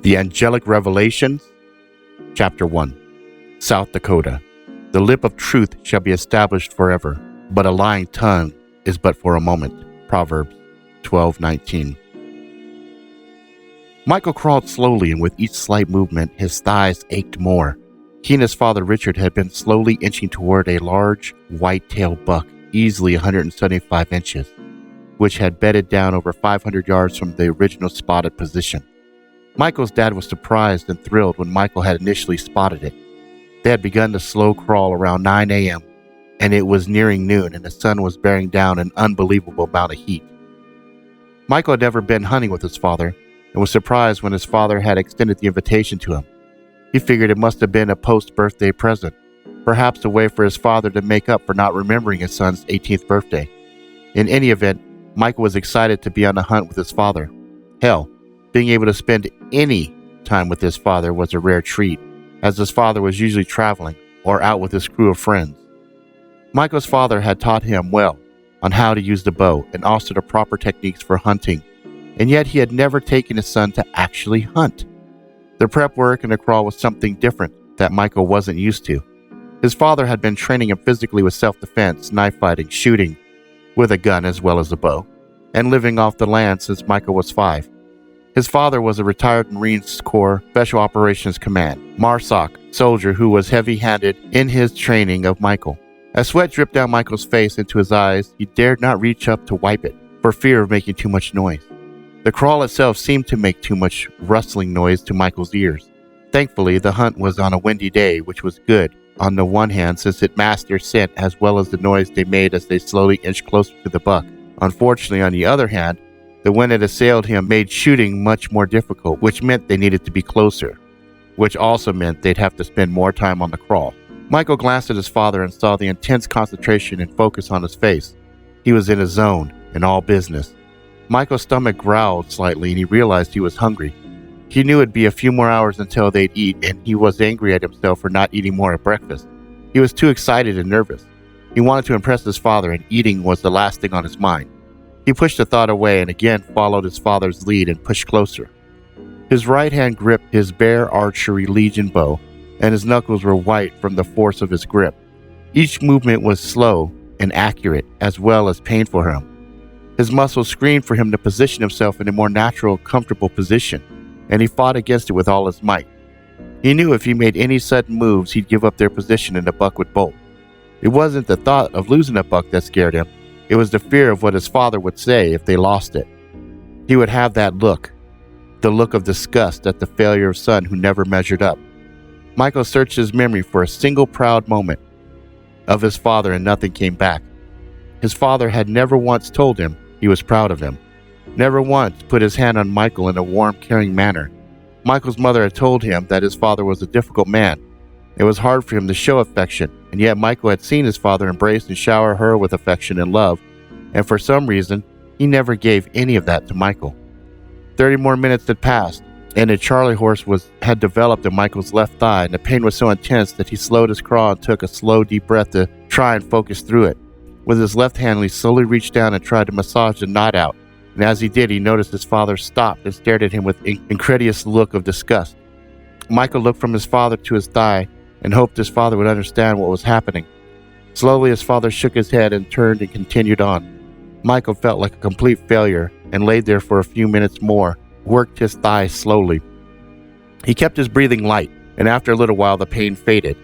The Angelic Revelations, Chapter 1. South Dakota. The lip of truth shall be established forever, but a lying tongue is but for a moment. Proverbs 12:19. Michael crawled slowly, and with each slight movement, his thighs ached more. He and his father Richard had been slowly inching toward a large, white-tailed buck, easily 175 inches, which had bedded down over 500 yards from the original spotted position. Michael's dad was surprised and thrilled when Michael had initially spotted it. They had begun the slow crawl around 9 a.m., and it was nearing noon, and the sun was bearing down an unbelievable amount of heat. Michael had never been hunting with his father, and was surprised when his father had extended the invitation to him. He figured it must have been a post-birthday present, perhaps a way for his father to make up for not remembering his son's 18th birthday. In any event, Michael was excited to be on the hunt with his father. Hell, being able to spend any time with his father was a rare treat, as his father was usually traveling or out with his crew of friends. Michael's father had taught him well on how to use the bow and also the proper techniques for hunting, and yet he had never taken his son to actually hunt. The prep work and the crawl was something different that Michael wasn't used to. His father had been training him physically with self-defense, knife fighting, shooting with a gun as well as a bow, and living off the land since Michael was 5. His father was a retired Marines Corps Special Operations Command, MARSOC soldier who was heavy-handed in his training of Michael. As sweat dripped down Michael's face into his eyes, he dared not reach up to wipe it, for fear of making too much noise. The crawl itself seemed to make too much rustling noise to Michael's ears. Thankfully, the hunt was on a windy day, which was good on the one hand since it masked their scent as well as the noise they made as they slowly inched closer to the buck. Unfortunately, on the other hand, the wind that assailed him made shooting much more difficult, which meant they needed to be closer, which also meant they'd have to spend more time on the crawl. Michael glanced at his father and saw the intense concentration and focus on his face. He was in a zone, in all business. Michael's stomach growled slightly and he realized he was hungry. He knew it'd be a few more hours until they'd eat, and he was angry at himself for not eating more at breakfast. He was too excited and nervous. He wanted to impress his father, and eating was the last thing on his mind. He pushed the thought away and again followed his father's lead and pushed closer. His right hand gripped his bare archery Legion bow, and his knuckles were white from the force of his grip. Each movement was slow and accurate, as well as painful for him. His muscles screamed for him to position himself in a more natural, comfortable position, and he fought against it with all his might. He knew if he made any sudden moves, he'd give up their position and the buck would bolt. It wasn't the thought of losing a buck that scared him. It was the fear of what his father would say if they lost it. He would have that look, the look of disgust at the failure of son who never measured up. Michael searched his memory for a single proud moment of his father, and nothing came back. His father had never once told him he was proud of him, never once put his hand on Michael in a warm, caring manner. Michael's mother had told him that his father was a difficult man. It was hard for him to show affection, and yet Michael had seen his father embrace and shower her with affection and love, and for some reason, he never gave any of that to Michael. 30 more minutes had passed, and a Charlie horse had developed in Michael's left thigh, and the pain was so intense that he slowed his crawl and took a slow, deep breath to try and focus through it. With his left hand, he slowly reached down and tried to massage the knot out, and as he did, he noticed his father stopped and stared at him with an incredulous look of disgust. Michael looked from his father to his thigh and hoped his father would understand what was happening. Slowly, his father shook his head and turned and continued on. Michael felt like a complete failure and laid there for a few minutes more, worked his thighs slowly. He kept his breathing light, and after a little while, the pain faded.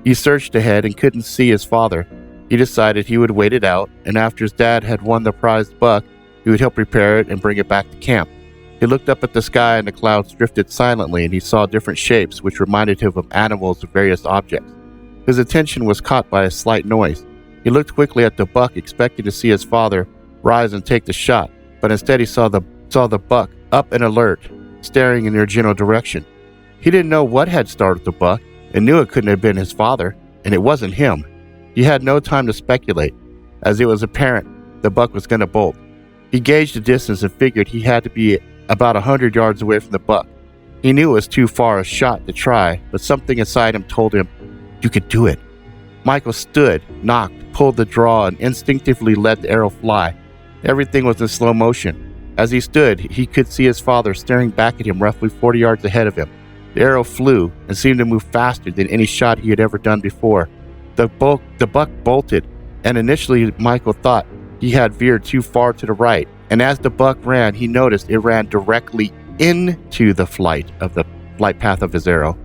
He searched ahead and couldn't see his father. He decided he would wait it out, and after his dad had won the prized buck, he would help prepare it and bring it back to camp. He looked up at the sky and the clouds drifted silently, and he saw different shapes which reminded him of animals or various objects. His attention was caught by a slight noise. He looked quickly at the buck, expecting to see his father rise and take the shot, but instead he saw the buck up and alert, staring in their general direction. He didn't know what had startled the buck and knew it couldn't have been his father, and it wasn't him. He had no time to speculate, as it was apparent the buck was going to bolt. He gauged the distance and figured he had to be about 100 yards away from the buck. He knew it was too far a shot to try, but something inside him told him, "You could do it." Michael stood, knocked, pulled the draw, and instinctively let the arrow fly. Everything was in slow motion. As he stood, he could see his father staring back at him roughly 40 yards ahead of him. The arrow flew and seemed to move faster than any shot he had ever done before. The buck bolted, and initially Michael thought he had veered too far to the right, and as the buck ran, he noticed it ran directly into the flight path of his arrow.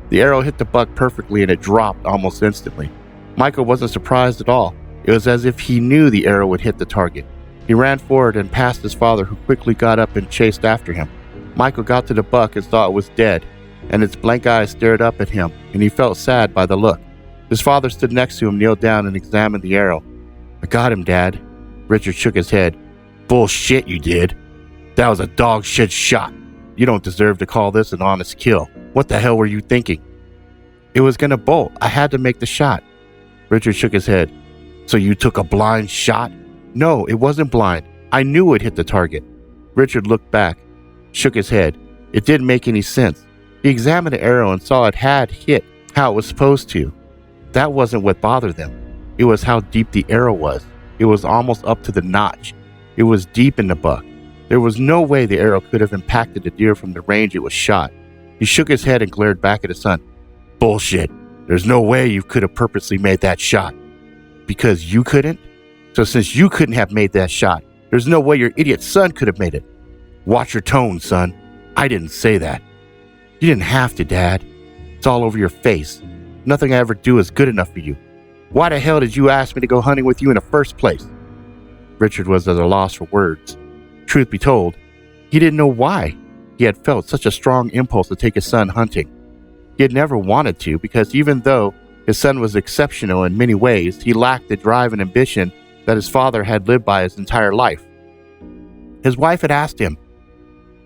The arrow hit the buck perfectly and it dropped almost instantly. Michael wasn't surprised at all. It was as if he knew the arrow would hit the target. He ran forward and passed his father, who quickly got up and chased after him. Michael got to the buck and saw it was dead, and its blank eyes stared up at him, and he felt sad by the look. His father stood next to him, kneeled down, and examined the arrow. "I got him, Dad." Richard shook his head. "Bullshit, you did. That was a dog shit shot. You don't deserve to call this an honest kill. What the hell were you thinking?" "It was gonna bolt. I had to make the shot." Richard shook his head. "So you took a blind shot?" "No, it wasn't blind. I knew it hit the target." Richard looked back, shook his head. It didn't make any sense. He examined the arrow and saw it had hit how it was supposed to. That wasn't what bothered them. It was how deep the arrow was. It was almost up to the notch. It was deep in the buck. There was no way the arrow could have impacted the deer from the range it was shot. He shook his head and glared back at his son. "Bullshit. There's no way you could have purposely made that shot." "Because you couldn't? So since you couldn't have made that shot, there's no way your idiot son could have made it." "Watch your tone, son. I didn't say that." "You didn't have to, Dad. It's all over your face. Nothing I ever do is good enough for you. Why the hell did you ask me to go hunting with you in the first place?" Richard was at a loss for words. Truth be told, he didn't know why he had felt such a strong impulse to take his son hunting. He had never wanted to, because even though his son was exceptional in many ways, he lacked the drive and ambition that his father had lived by his entire life. His wife had asked him,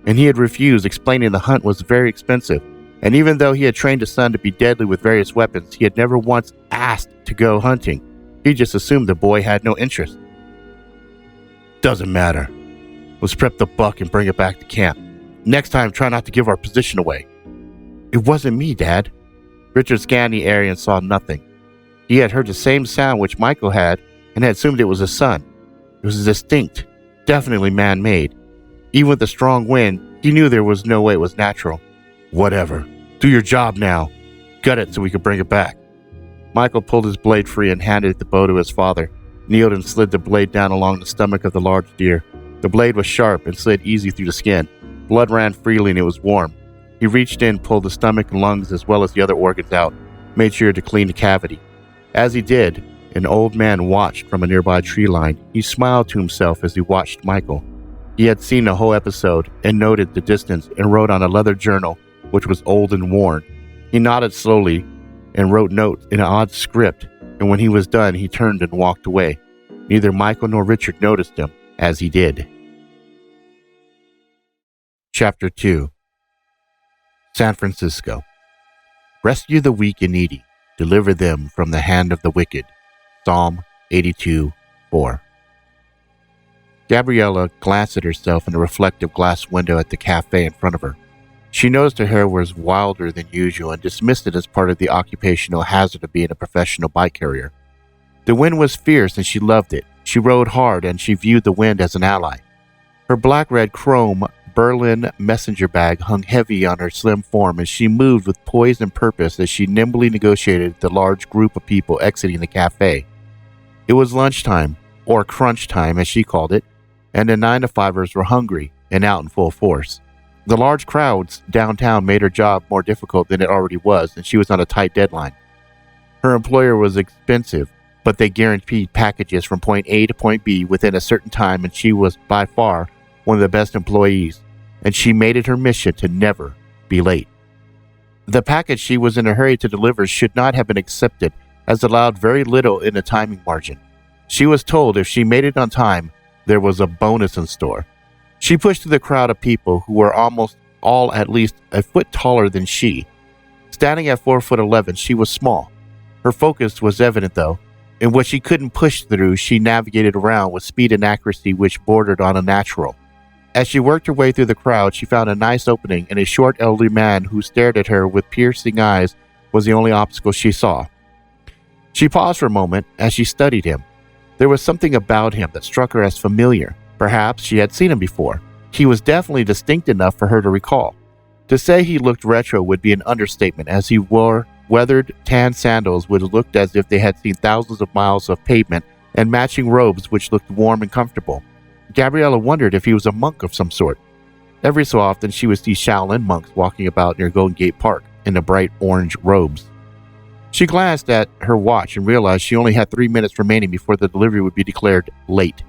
and he had refused, explaining the hunt was very expensive. And even though he had trained his son to be deadly with various weapons, he had never once asked to go hunting. He just assumed the boy had no interest. "Doesn't matter. Let's prep the buck and bring it back to camp. Next time, try not to give our position away." "It wasn't me, Dad." Richard scanned the area and saw nothing. He had heard the same sound which Michael had and had assumed it was his son. It was distinct, definitely man-made. Even with the strong wind, he knew there was no way it was natural. "Whatever. Do your job now. Gut it so we can bring it back." Michael pulled his blade free and handed the bow to his father, kneeled and slid the blade down along the stomach of the large deer. The blade was sharp and slid easy through the skin. Blood ran freely and it was warm. He reached in, pulled the stomach and lungs as well as the other organs out, made sure to clean the cavity. As he did, an old man watched from a nearby tree line. He smiled to himself as he watched Michael. He had seen the whole episode and noted the distance and wrote on a leather journal, which was old and worn. He nodded slowly and wrote notes in an odd script, and when he was done, he turned and walked away. Neither Michael nor Richard noticed him as he did. Chapter 2. San Francisco. Rescue the weak and needy. Deliver them from the hand of the wicked. Psalm 82:4. Gabriella glanced at herself in a reflective glass window at the cafe in front of her. She noticed her hair was wilder than usual and dismissed it as part of the occupational hazard of being a professional bike carrier. The wind was fierce and she loved it. She rode hard and she viewed the wind as an ally. Her black-red chrome Berlin messenger bag hung heavy on her slim form as she moved with poise and purpose as she nimbly negotiated with the large group of people exiting the cafe. It was lunchtime, or crunch time as she called it, and the 9-to-5ers were hungry and out in full force. The large crowds downtown made her job more difficult than it already was, and she was on a tight deadline. Her employer was expensive, but they guaranteed packages from point A to point B within a certain time, and she was by far one of the best employees, and she made it her mission to never be late. The package she was in a hurry to deliver should not have been accepted, as it allowed very little in the timing margin. She was told if she made it on time, there was a bonus in store. She pushed through the crowd of people who were almost all at least a foot taller than she. Standing at 4'11", she was small. Her focus was evident though, and what she couldn't push through, she navigated around with speed and accuracy which bordered on a natural. As she worked her way through the crowd, she found a nice opening, and a short elderly man who stared at her with piercing eyes was the only obstacle she saw. She paused for a moment as she studied him. There was something about him that struck her as familiar. Perhaps she had seen him before. He was definitely distinct enough for her to recall. To say he looked retro would be an understatement, as he wore weathered tan sandals which looked as if they had seen thousands of miles of pavement, and matching robes which looked warm and comfortable. Gabriella wondered if he was a monk of some sort. Every so often she would see Shaolin monks walking about near Golden Gate Park in the bright orange robes. She glanced at her watch and realized she only had 3 minutes remaining before the delivery would be declared late.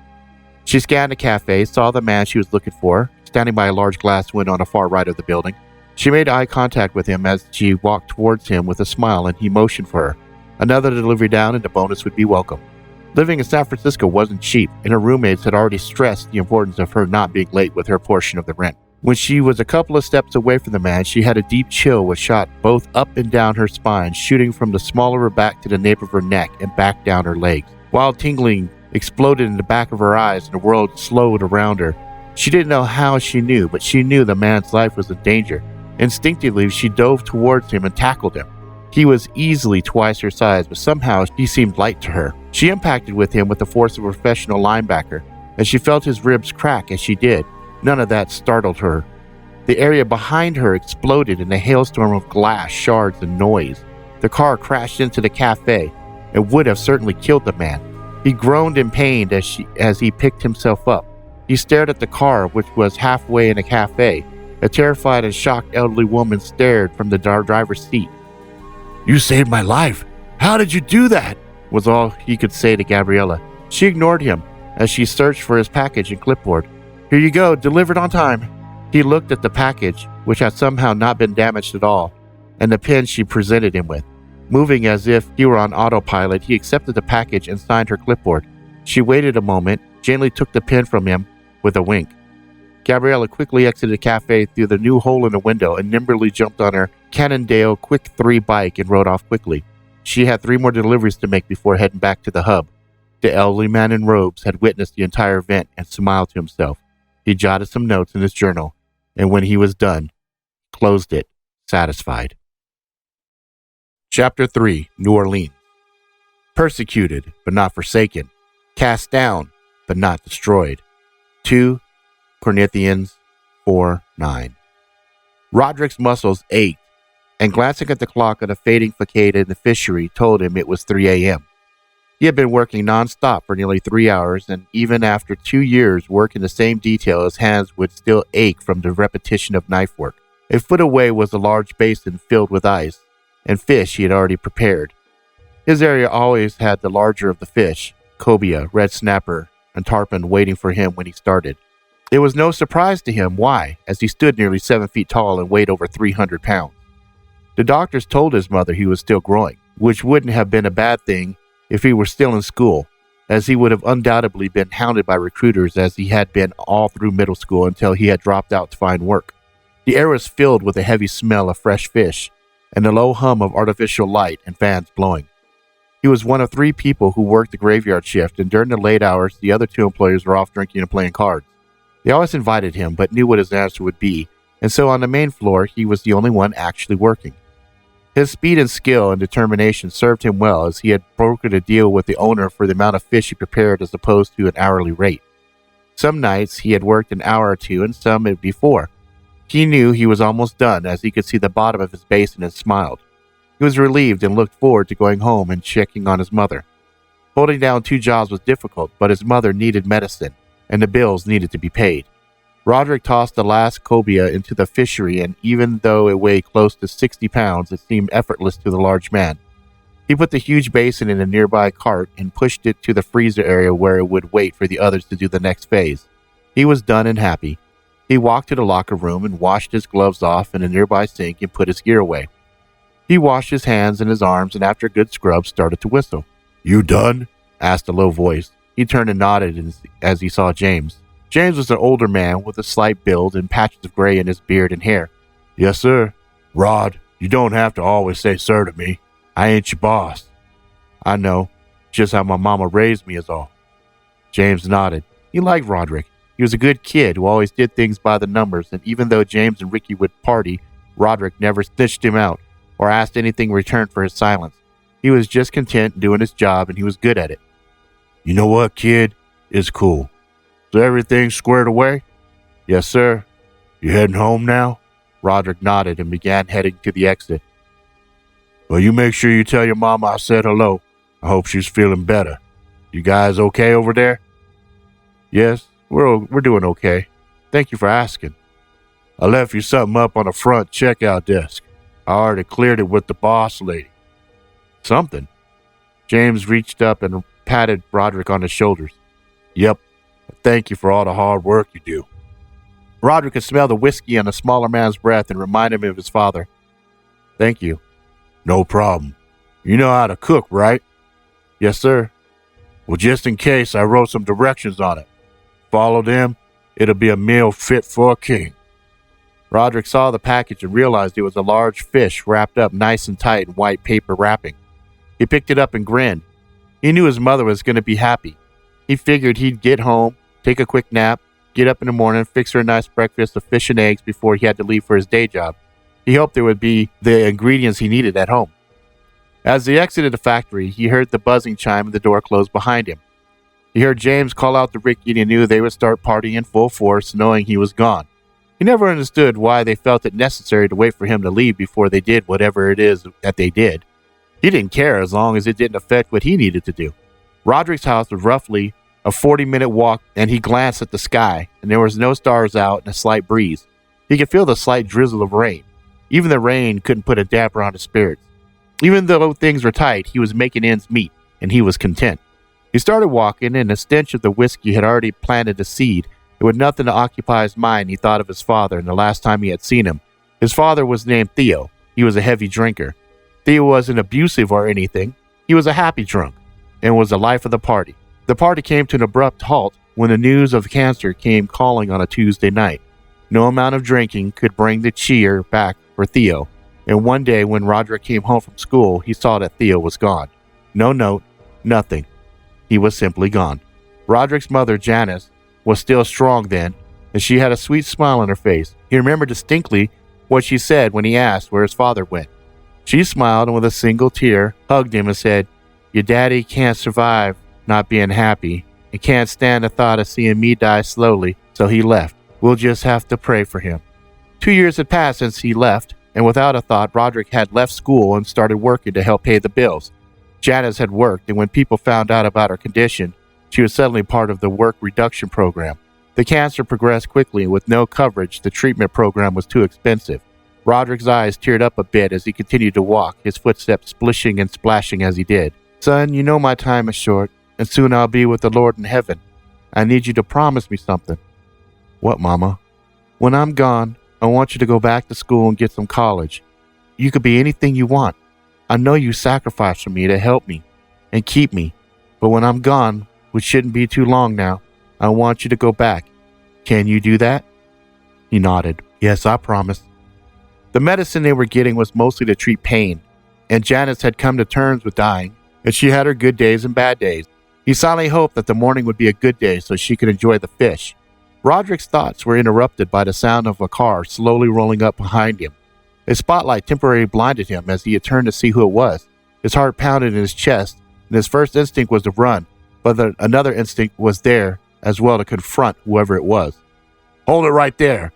She scanned the cafe, saw the man she was looking for, standing by a large glass window on the far right of the building. She made eye contact with him as she walked towards him with a smile, and he motioned for her. Another delivery down and the bonus would be welcome. Living in San Francisco wasn't cheap, and her roommates had already stressed the importance of her not being late with her portion of the rent. When she was a couple of steps away from the man, she had a deep chill which shot both up and down her spine, shooting from the small of her back to the nape of her neck and back down her legs. Wild tingling exploded in the back of her eyes, and the world slowed around her. She didn't know how she knew, but she knew the man's life was in danger. Instinctively, she dove towards him and tackled him. He was easily twice her size, but somehow he seemed light to her. She impacted with him with the force of a professional linebacker, and she felt his ribs crack as she did. None of that startled her. The area behind her exploded in a hailstorm of glass, shards, and noise. The car crashed into the cafe and would have certainly killed the man. He groaned in pain as he picked himself up. He stared at the car, which was halfway in the cafe. A terrified and shocked elderly woman stared from the driver's seat. "You saved my life. How did you do that?" was all he could say to Gabriella. She ignored him as she searched for his package and clipboard. "Here you go, delivered on time." He looked at the package, which had somehow not been damaged at all, and the pen she presented him with. Moving as if he were on autopilot, he accepted the package and signed her clipboard. She waited a moment, gently took the pen from him with a wink. Gabriella quickly exited the cafe through the new hole in the window and nimbly jumped on her Cannondale Quick 3 bike and rode off quickly. She had 3 more deliveries to make before heading back to the hub. The elderly man in robes had witnessed the entire event and smiled to himself. He jotted some notes in his journal, and when he was done, closed it, satisfied. Chapter 3, New Orleans. Persecuted, but not forsaken. Cast down, but not destroyed. 2 Corinthians 4:9. Roderick's muscles ached, and glancing at the clock on a fading facade in the fishery told him it was 3 a.m. He had been working non-stop for nearly 3 hours, and even after 2 years working the same detail, his hands would still ache from the repetition of knife work. A foot away was a large basin filled with ice and fish he had already prepared. His area always had the larger of the fish, cobia, red snapper, and tarpon waiting for him when he started. It was no surprise to him why, as he stood nearly 7 feet tall and weighed over 300 pounds. The doctors told his mother he was still growing, which wouldn't have been a bad thing if he were still in school, as he would have undoubtedly been hounded by recruiters as he had been all through middle school until he had dropped out to find work. The air was filled with a heavy smell of fresh fish and the low hum of artificial light and fans blowing. He was one of 3 people who worked the graveyard shift, and during the late hours, the other 2 employees were off drinking and playing cards. They always invited him, but knew what his answer would be, and so on the main floor, he was the only one actually working. His speed and skill and determination served him well, as he had brokered a deal with the owner for the amount of fish he prepared as opposed to an hourly rate. Some nights he had worked an hour or 2, and some before. He knew he was almost done, as he could see the bottom of his basin, and smiled. He was relieved and looked forward to going home and checking on his mother. Holding down 2 jobs was difficult, but his mother needed medicine, and the bills needed to be paid. Roderick tossed the last cobia into the fishery, and even though it weighed close to 60 pounds, it seemed effortless to the large man. He put the huge basin in a nearby cart and pushed it to the freezer area where it would wait for the others to do the next phase. He was done and happy. He walked to the locker room and washed his gloves off in a nearby sink and put his gear away. He washed his hands and his arms, and after a good scrub, started to whistle. "You done?" asked a low voice. He turned and nodded as he saw James. James was an older man with a slight build and patches of gray in his beard and hair. "Yes, sir." "Rod, you don't have to always say sir to me. I ain't your boss." "I know. Just how my mama raised me is all." James nodded. He liked Roderick. He was a good kid who always did things by the numbers, and even though James and Ricky would party, Roderick never snitched him out or asked anything in return for his silence. He was just content doing his job, and he was good at it. "You know what, kid? It's cool. So everything's squared away?" Yes, sir. You heading home now? Roderick nodded and began heading to the exit. Well, you make sure you tell your mama I said hello. I hope she's feeling better. You guys okay over there? Yes, we're doing okay. Thank you for asking. I left you something up on the front checkout desk. I already cleared it with the boss lady. Something? James reached up and patted Roderick on the shoulders. Yep. Thank you for all the hard work you do. Roderick could smell the whiskey on the smaller man's breath and reminded him of his father. Thank you. No problem. You know how to cook, right? Yes, sir. Well, just in case, I wrote some directions on it. Follow them. It'll be a meal fit for a king. Roderick saw the package and realized it was a large fish wrapped up nice and tight in white paper wrapping. He picked it up and grinned. He knew his mother was going to be happy. He figured he'd get home, take a quick nap, get up in the morning, fix her a nice breakfast of fish and eggs before he had to leave for his day job. He hoped there would be the ingredients he needed at home. As he exited the factory, he heard the buzzing chime and the door close behind him. He heard James call out to Ricky and he knew they would start partying in full force, knowing he was gone. He never understood why they felt it necessary to wait for him to leave before they did whatever it is that they did. He didn't care as long as it didn't affect what he needed to do. Roderick's house was roughly a 40-minute walk, and he glanced at the sky, and there was no stars out and a slight breeze. He could feel the slight drizzle of rain. Even the rain couldn't put a damper on his spirits. Even though things were tight, he was making ends meet, and he was content. He started walking, and the stench of the whiskey had already planted a seed. And with nothing to occupy his mind, he thought of his father and the last time he had seen him. His father was named Theo. He was a heavy drinker. Theo wasn't abusive or anything. He was a happy drunk and was the life of the party. The party came to an abrupt halt when the news of cancer came calling on a Tuesday night. No amount of drinking could bring the cheer back for Theo, and one day when Roderick came home from school, he saw that Theo was gone. No note, nothing. He was simply gone. Roderick's mother, Janice, was still strong then, and she had a sweet smile on her face. He remembered distinctly what she said when he asked where his father went. She smiled and with a single tear hugged him and said, "Your daddy can't survive not being happy and can't stand the thought of seeing me die slowly, so he left. We'll just have to pray for him." 2 years had passed since he left, and without a thought, Roderick had left school and started working to help pay the bills. Janice had worked, and when people found out about her condition, she was suddenly part of the work reduction program. The cancer progressed quickly, and with no coverage, the treatment program was too expensive. Roderick's eyes teared up a bit as he continued to walk, his footsteps splishing and splashing as he did. "Son, you know my time is short, and soon I'll be with the Lord in heaven. I need you to promise me something." "What, Mama?" "When I'm gone, I want you to go back to school and get some college. You could be anything you want. I know you sacrificed for me to help me and keep me, but when I'm gone, which shouldn't be too long now, I want you to go back. Can you do that?" He nodded. "Yes, I promise." The medicine they were getting was mostly to treat pain, and Janice had come to terms with dying, and she had her good days and bad days. He silently hoped that the morning would be a good day so she could enjoy the fish. Roderick's thoughts were interrupted by the sound of a car slowly rolling up behind him. A spotlight temporarily blinded him as he had turned to see who it was. His heart pounded in his chest, and his first instinct was to run, but another instinct was there as well to confront whoever it was. "Hold it right there."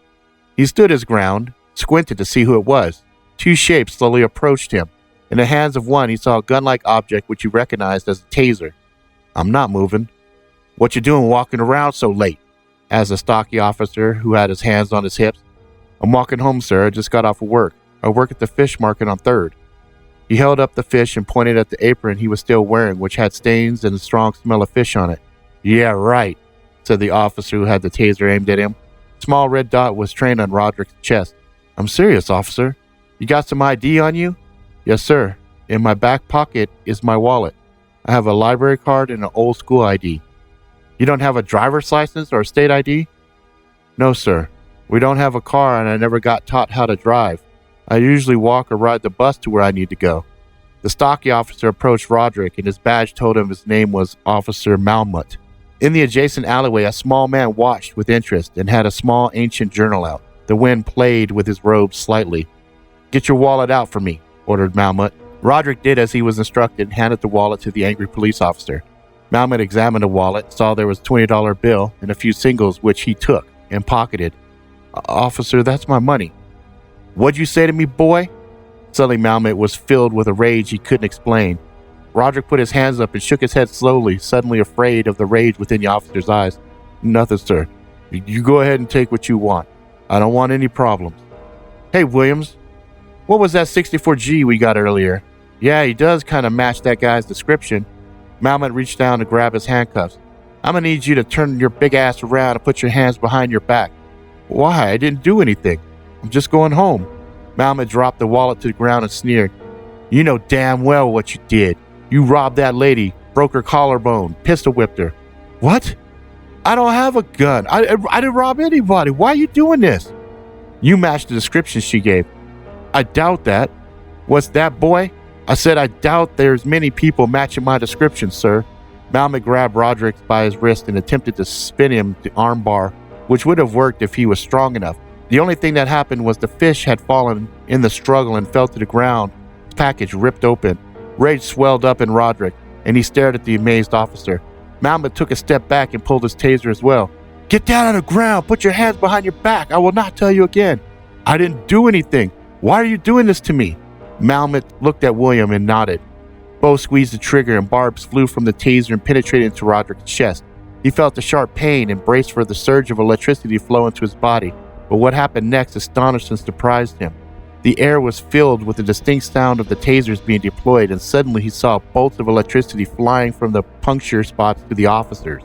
He stood his ground, squinted to see who it was. Two shapes slowly approached him. In the hands of one, he saw a gun-like object which he recognized as a taser. "I'm not moving." "What you doing walking around so late?" asked a stocky officer who had his hands on his hips. "I'm walking home, sir. I just got off of work. I work at the fish market on 3rd. He held up the fish and pointed at the apron he was still wearing, which had stains and a strong smell of fish on it. "Yeah, right," said the officer who had the taser aimed at him. A small red dot was trained on Roderick's chest. "I'm serious, officer. You got some ID on you?" "Yes, sir. In my back pocket is my wallet. I have a library card and an old school ID." "You don't have a driver's license or a state ID?" "No, sir. We don't have a car and I never got taught how to drive. I usually walk or ride the bus to where I need to go." The stocky officer approached Roderick and his badge told him his name was Officer ᶠᶸᵏ. In the adjacent alleyway, a small man watched with interest and had a small ancient journal out. The wind played with his robes slightly. "Get your wallet out for me," ordered ᶠᶸᵏ. Roderick did as he was instructed and handed the wallet to the angry police officer. ᶠᶸᵏ examined the wallet, saw there was a $20 bill and a few singles which he took and pocketed. Officer, that's my money." "What'd you say to me, boy?" Suddenly Malmet was filled with a rage he couldn't explain. Roderick put his hands up and shook his head slowly, suddenly afraid of the rage within the officer's eyes. "Nothing, sir. You go ahead and take what you want. I don't want any problems." "Hey, Williams, what was that 64G we got earlier?" "Yeah, he does kind of match that guy's description." Malmet reached down to grab his handcuffs. "I'm going to need you to turn your big ass around and put your hands behind your back." "Why? I didn't do anything. I'm just going home." Malmet dropped the wallet to the ground and sneered. "You know damn well what you did. You robbed that lady, broke her collarbone, pistol whipped her." "What? I don't have a gun. I didn't rob anybody. Why are you doing this?" "You matched the description she gave." "I doubt that." "What's that, boy?" "I said I doubt there's many people matching my description, sir." Malmet grabbed Roderick by his wrist and attempted to spin him to armbar, which would have worked if he was strong enough. The only thing that happened was the fish had fallen in the struggle and fell to the ground, his package ripped open. Rage swelled up in Roderick, and he stared at the amazed officer. Malmet took a step back and pulled his taser as well. "Get down on the ground. Put your hands behind your back. I will not tell you again." "I didn't do anything. Why are you doing this to me?" Malmet looked at William and nodded. Both squeezed the trigger and barbs flew from the taser and penetrated into Roderick's chest. He felt the sharp pain and braced for the surge of electricity to flow into his body. But what happened next astonished and surprised him. The air was filled with the distinct sound of the tasers being deployed, and suddenly he saw bolts of electricity flying from the puncture spots to the officers.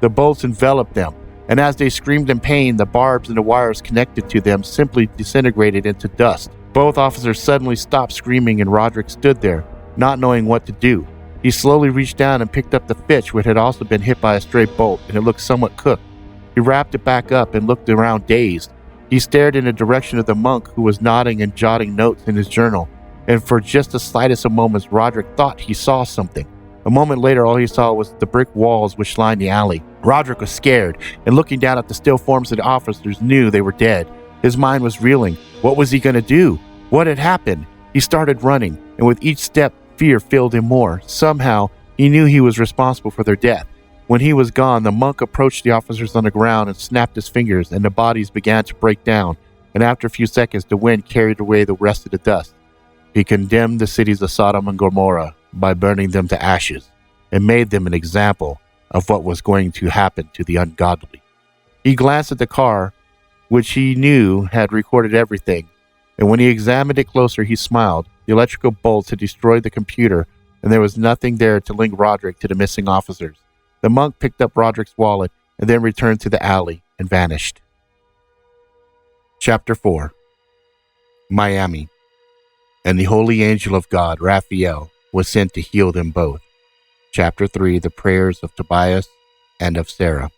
The bolts enveloped them, and as they screamed in pain, the barbs and the wires connected to them simply disintegrated into dust. Both officers suddenly stopped screaming, and Roderick stood there, not knowing what to do. He slowly reached down and picked up the fish, which had also been hit by a stray bolt, and it looked somewhat cooked. He wrapped it back up and looked around dazed. He stared in the direction of the monk, who was nodding and jotting notes in his journal, and for just the slightest of moments Roderick thought he saw something. A moment later all he saw was the brick walls which lined the alley. Roderick was scared, and looking down at the still forms of the officers knew they were dead. His mind was reeling. What was he going to do? What had happened? He started running, and with each step fear filled him more. Somehow he knew he was responsible for their death. When he was gone, the monk approached the officers on the ground and snapped his fingers, and the bodies began to break down, and after a few seconds the wind carried away the rest of the dust. He condemned the cities of Sodom and Gomorrah by burning them to ashes, and made them an example of what was going to happen to the ungodly. He glanced at the car, which he knew had recorded everything, and when he examined it closer he smiled. The electrical bolts had destroyed the computer, and there was nothing there to link Roderick to the missing officers. The monk picked up Roderick's wallet and then returned to the alley and vanished. Chapter 4. Miami. And the holy angel of God, Raphael, was sent to heal them both. Chapter 3. The prayers of Tobias and of Sarah.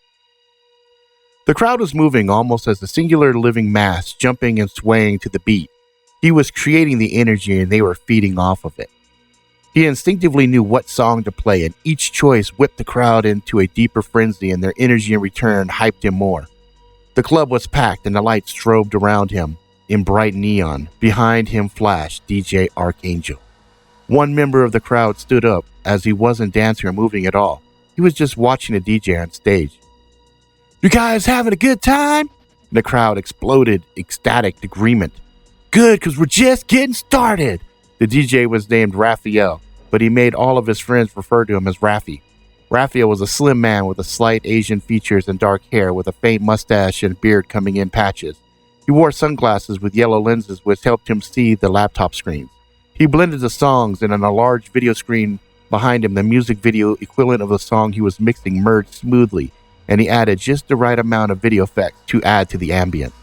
The crowd was moving almost as a singular living mass, jumping and swaying to the beat. He was creating the energy and they were feeding off of it. He instinctively knew what song to play, and each choice whipped the crowd into a deeper frenzy, and their energy in return hyped him more. The club was packed, and the lights strobed around him in bright neon. Behind him flashed DJ Archangel. One member of the crowd stood up, as he wasn't dancing or moving at all. He was just watching the DJ on stage. "You guys having a good time?" The crowd exploded ecstatic agreement. "Good, because we're just getting started." The DJ was named Raphael, but he made all of his friends refer to him as Raffy. Raphael was a slim man with a slight Asian features and dark hair, with a faint mustache and beard coming in patches. He wore sunglasses with yellow lenses which helped him see the laptop screens. He blended the songs, and on a large video screen behind him, the music video equivalent of the song he was mixing merged smoothly, and he added just the right amount of video effects to add to the ambience.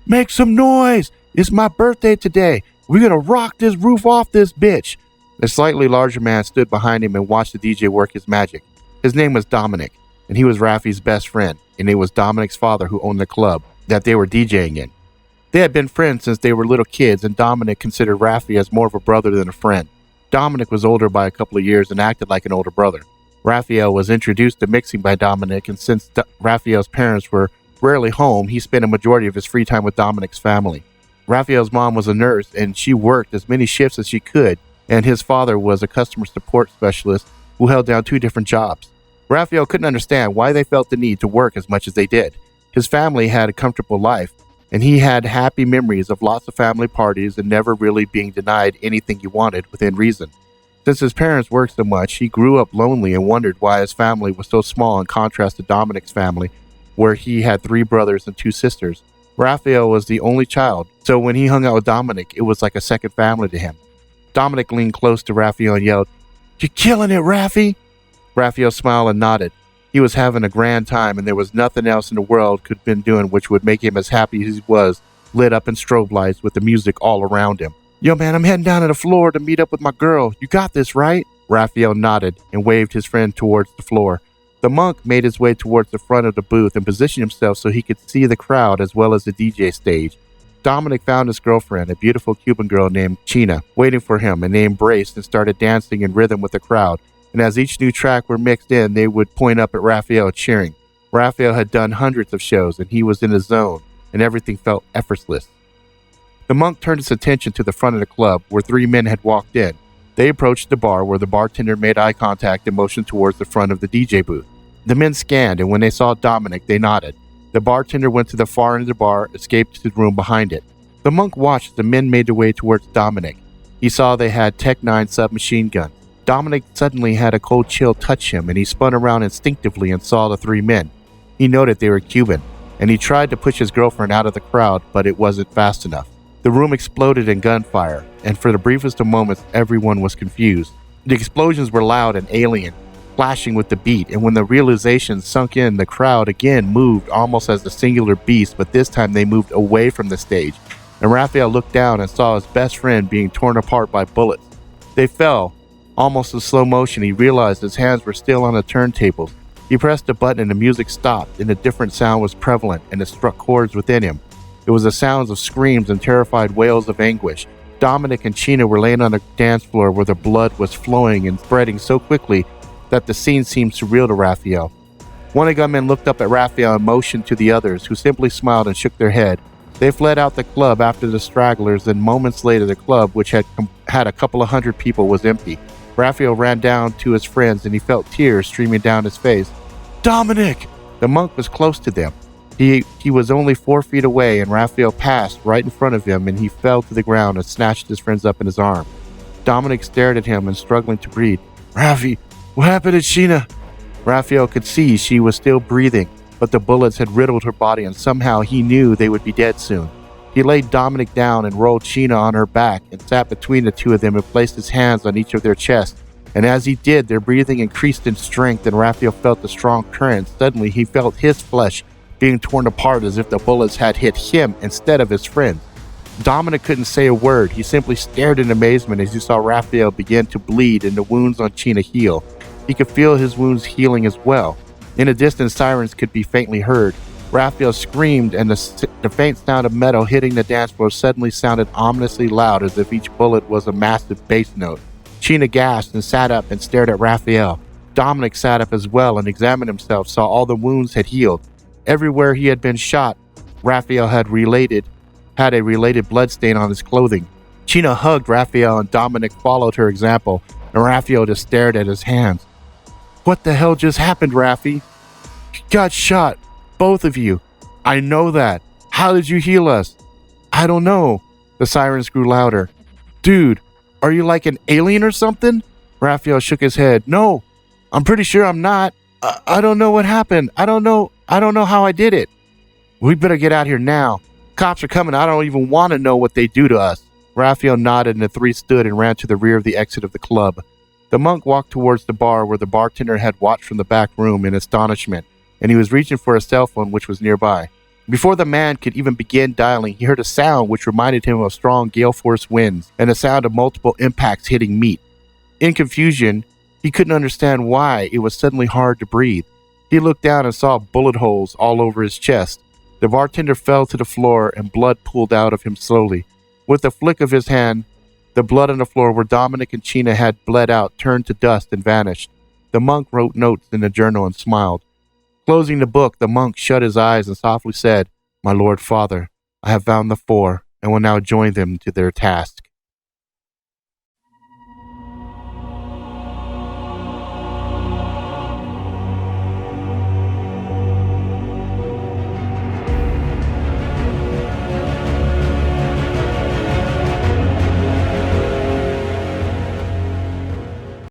"Make some noise! It's my birthday today! We're gonna rock this roof off this bitch!" A slightly larger man stood behind him and watched the DJ work his magic. His name was Dominic, and he was Raffy's best friend, and it was Dominic's father who owned the club that they were DJing in. They had been friends since they were little kids, and Dominic considered Raffy as more of a brother than a friend. Dominic was older by a couple of years and acted like an older brother. Raphael was introduced to mixing by Dominic, and since Raphael's parents were rarely home, he spent a majority of his free time with Dominic's family. Raphael's mom was a nurse, and she worked as many shifts as she could, and his father was a customer support specialist who held down 2 different jobs. Raphael couldn't understand why they felt the need to work as much as they did. His family had a comfortable life, and he had happy memories of lots of family parties and never really being denied anything he wanted within reason. Since his parents worked so much, he grew up lonely and wondered why his family was so small in contrast to Dominic's family, where he had 3 brothers and 2 sisters. Raphael was the only child, so when he hung out with Dominic, it was like a second family to him. Dominic leaned close to Raphael and yelled, "You're killing it, Raffy!" Raphael smiled and nodded. He was having a grand time, and there was nothing else in the world could have been doing which would make him as happy as he was, lit up in strobe lights with the music all around him. "Yo, man, I'm heading down to the floor to meet up with my girl. You got this, right?" Raphael nodded and waved his friend towards the floor. The monk made his way towards the front of the booth and positioned himself so he could see the crowd as well as the DJ stage. Dominic found his girlfriend, a beautiful Cuban girl named China, waiting for him, and they embraced and started dancing in rhythm with the crowd. And as each new track were mixed in, they would point up at Raphael cheering. Raphael had done hundreds of shows, and he was in his zone, and everything felt effortless. The monk turned his attention to the front of the club, where 3 men had walked in. They approached the bar, where the bartender made eye contact and motioned towards the front of the DJ booth. The men scanned, and when they saw Dominic, they nodded. The bartender went to the far end of the bar, escaped to the room behind it. The monk watched as the men made their way towards Dominic. He saw they had Tech 9 submachine guns. Dominic suddenly had a cold chill touch him, and he spun around instinctively and saw the 3 men. He noted they were Cuban, and he tried to push his girlfriend out of the crowd, but it wasn't fast enough. The room exploded in gunfire, and for the briefest of moments, everyone was confused. The explosions were loud and alien, clashing with the beat, and when the realization sunk in, the crowd again moved almost as a singular beast, but this time they moved away from the stage, and Raphael looked down and saw his best friend being torn apart by bullets. They fell. Almost in slow motion, he realized his hands were still on the turntables. He pressed a button and the music stopped, and a different sound was prevalent, and it struck chords within him. It was the sounds of screams and terrified wails of anguish. Dominic and China were laying on the dance floor where the blood was flowing and spreading so quickly that the scene seemed surreal to Raphael. One of the gunmen looked up at Raphael and motioned to the others, who simply smiled and shook their head. They fled out the club after the stragglers, and moments later the club, which had a couple of hundred people, was empty. Raphael ran down to his friends, and he felt tears streaming down his face. "Dominic!" The monk was close to them. He was only 4 feet away, and Raphael passed right in front of him, and he fell to the ground and snatched his friends up in his arms. Dominic stared at him and struggling to breathe. "Rafi, what happened to Sheena?" Raphael could see she was still breathing, but the bullets had riddled her body, and somehow he knew they would be dead soon. He laid Dominic down and rolled Sheena on her back and sat between the 2 of them and placed his hands on each of their chests. And as he did, their breathing increased in strength, and Raphael felt the strong current. Suddenly, he felt his flesh being torn apart as if the bullets had hit him instead of his friend. Dominic couldn't say a word. He simply stared in amazement as he saw Raphael begin to bleed and the wounds on Sheena heal. He could feel his wounds healing as well. In the distance, sirens could be faintly heard. Raphael screamed, and the faint sound of metal hitting the dance floor suddenly sounded ominously loud, as if each bullet was a massive bass note. Sheena gasped and sat up and stared at Raphael. Dominic sat up as well and examined himself, saw all the wounds had healed. Everywhere he had been shot, Raphael had a related bloodstain on his clothing. Sheena hugged Raphael, and Dominic followed her example, and Raphael just stared at his hands. "What the hell just happened, Raffy?" "You got shot. Both of you." "I know that. How did you heal us?" "I don't know." The sirens grew louder. "Dude, are you like an alien or something?" Raphael shook his head. "No, I'm pretty sure I'm not. I don't know what happened. I don't know how I did it." "We better get out here now. Cops are coming. I don't even want to know what they do to us." Raphael nodded, and the 3 stood and ran to the rear of the exit of the club. The monk walked towards the bar where the bartender had watched from the back room in astonishment, and he was reaching for a cell phone which was nearby. Before the man could even begin dialing, he heard a sound which reminded him of strong gale force winds and the sound of multiple impacts hitting meat. In confusion, he couldn't understand why it was suddenly hard to breathe. He looked down and saw bullet holes all over his chest. The bartender fell to the floor, and blood pooled out of him slowly. With a flick of his hand, the blood on the floor where Dominic and Sheena had bled out turned to dust and vanished. The monk wrote notes in the journal and smiled. Closing the book, the monk shut his eyes and softly said, "My Lord Father, I have found the 4 and will now join them to their task."